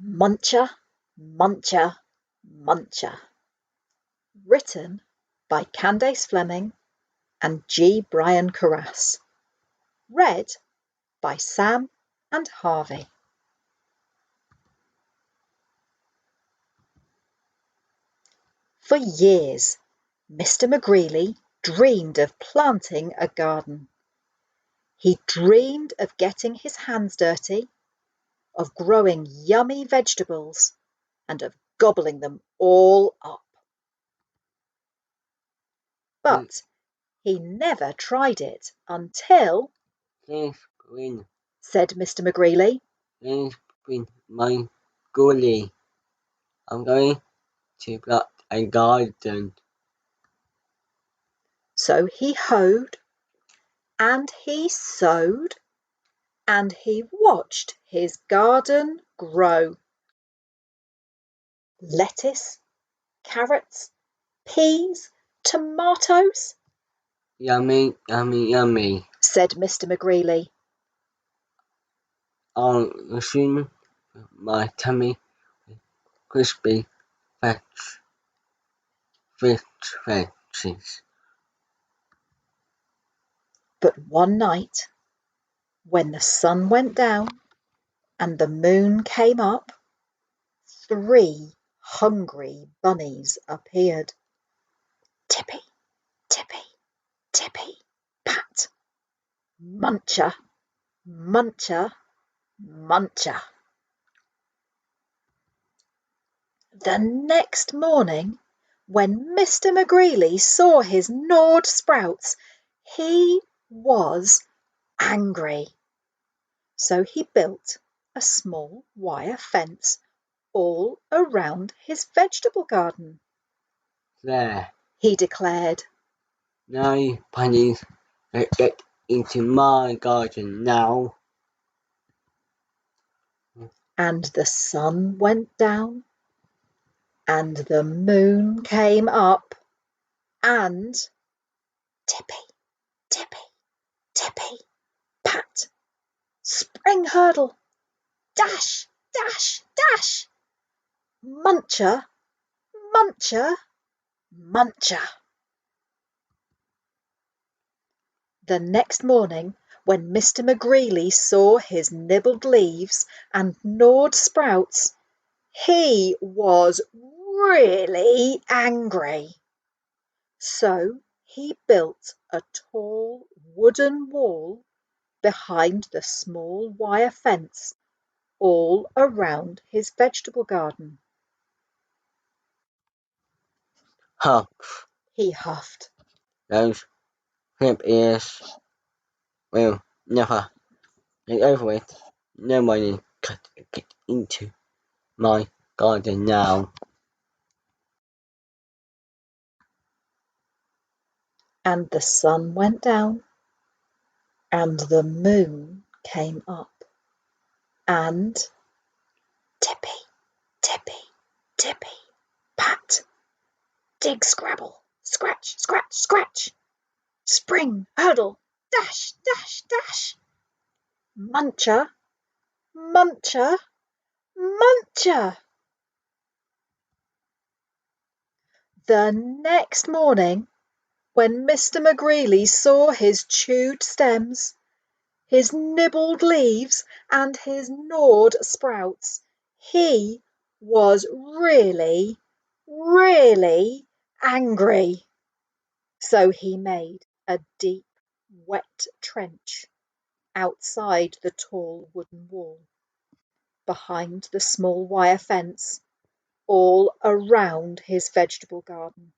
Muncha, Muncha, Muncha. Written by Candace Fleming and G. Brian Carras. Read by Sam and Harvey. For years, Mr. McGreely dreamed of planting a garden. He dreamed of getting his hands dirty, of growing yummy vegetables, and of gobbling them all up. But he never tried it until, This spring, said Mr. McGreely. this spring, my goalie, I'm going to plant a garden. So he hoed, and he sowed, and he watched his garden grow. Lettuce, carrots, peas, tomatoes, Yummy, yummy, yummy. said Mr. McGreely. I'll soon my tummy with crispy fish veggies. But one night, when the sun went down and the moon came up, 3 hungry bunnies appeared. Tippy, tippy, tippy, pat. Muncha, Muncha, Muncha. The next morning, when Mr. McGreely saw his gnawed sprouts, he was angry. So he built a small wire fence all around his vegetable garden. There, He declared. now you bunnies, get into my garden now. And the sun went down, and the moon came up, and tippy, tippy, tippy, pat, spring hurdle, dash, dash, dash, Muncha, Muncha, Muncha. The next morning, when Mr. McGreely saw his nibbled leaves and gnawed sprouts, he was really angry. So he built a tall wooden wall behind the small wire fence all around his vegetable garden. Huff, He huffed. those hip ears will never get over it. Nobody can get into my garden now. And the sun went down, and the moon came up, and tippy, tippy, tippy, pat, dig, scrabble, scratch, scratch, scratch, spring, hurdle, dash, dash, dash, Muncha, Muncha, Muncha. The next morning, when Mr. McGreely saw his chewed stems, his nibbled leaves, and his gnawed sprouts, he was really, really angry. So he made a deep, wet trench outside the tall wooden wall, behind the small wire fence, all around his vegetable garden.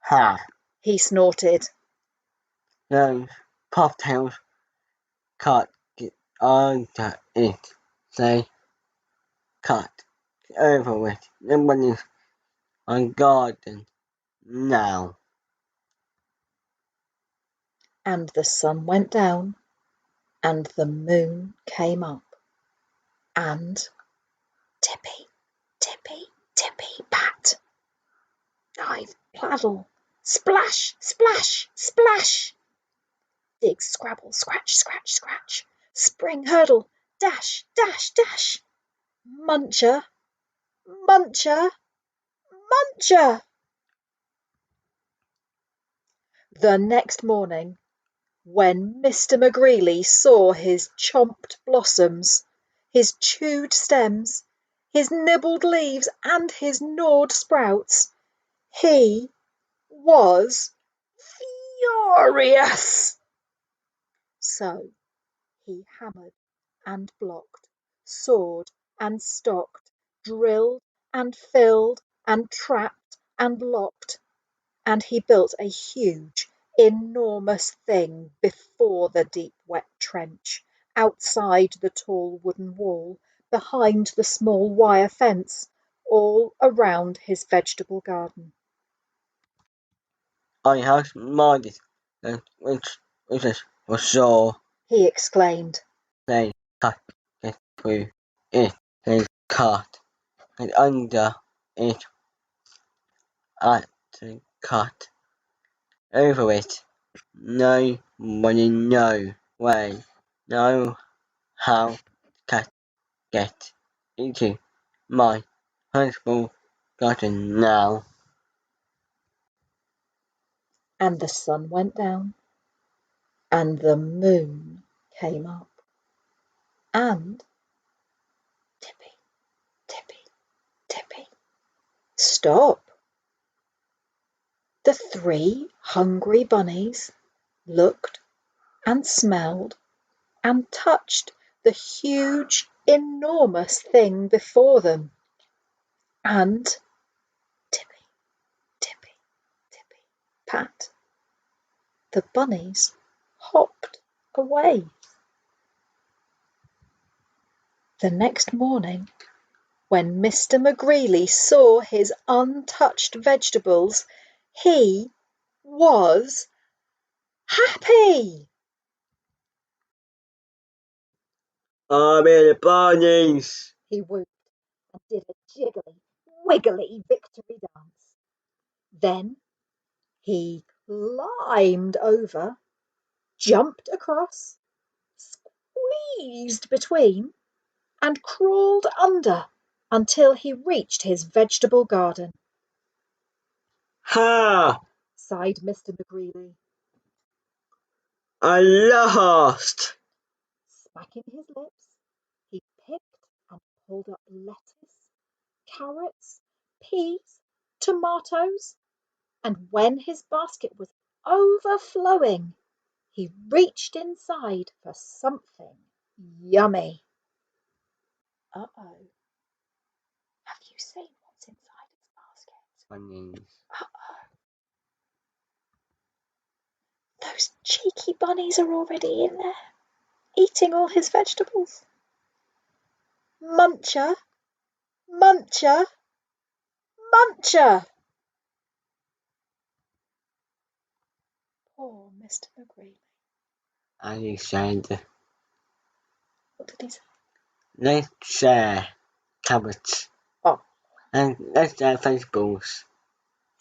Ha! He snorted. Those pufftails can't get under it. They can't get over it. Nobody's on garden now. And the sun went down, and the moon came up, and tippy, tippy, tippy, pat, dive, pladdle, splash, splash, splash, dig, scrabble, scratch, scratch, scratch, spring, hurdle, dash, dash, dash, Muncha, Muncha, Muncha! The next morning, when Mr. McGreely saw his chomped blossoms, his chewed stems, his nibbled leaves, and his gnawed sprouts, he was furious. So he hammered and blocked, sawed and stocked, drilled and filled and trapped and locked, and he built a huge, enormous thing before the deep wet trench, outside the tall wooden wall, behind the small wire fence, all around his vegetable garden. I have minded and which is for sure He exclaimed, they cut get through it they cut and under it at the cut over it. No money, no way, no how cat get into my vegetable garden now. and the sun went down, and the moon came up, and tippy, tippy, tippy, stop! The three hungry bunnies looked and smelled and touched the huge, enormous thing before them, and tippy, tippy, tippy, pat, the bunnies hopped away. The next morning, when Mr. McGreely saw his untouched vegetables, he was happy. I'm in the bunnies. He whooped and did a jiggly, wiggly victory dance. Then he climbed over, jumped across, squeezed between, and crawled under until he reached his vegetable garden. Ha! Sighed Mr. McGreely, I lost. smacking his lips. He picked and pulled up lettuce, carrots, peas, tomatoes, and when his basket was overflowing, he reached inside for something yummy. Uh-oh. Have you seen what's inside his basket? Bunnies. Uh-oh. Those cheeky bunnies are already in there, eating all his vegetables. Muncha, Muncha, Muncha! Poor Mr. McGreely. And he said, What did he say? let's share carrots Oh, and let's share vegetables.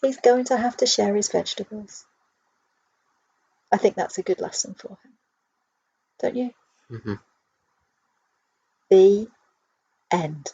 he's going to have to share his vegetables. I think that's a good lesson for him. Don't you? Mm-hmm. The end.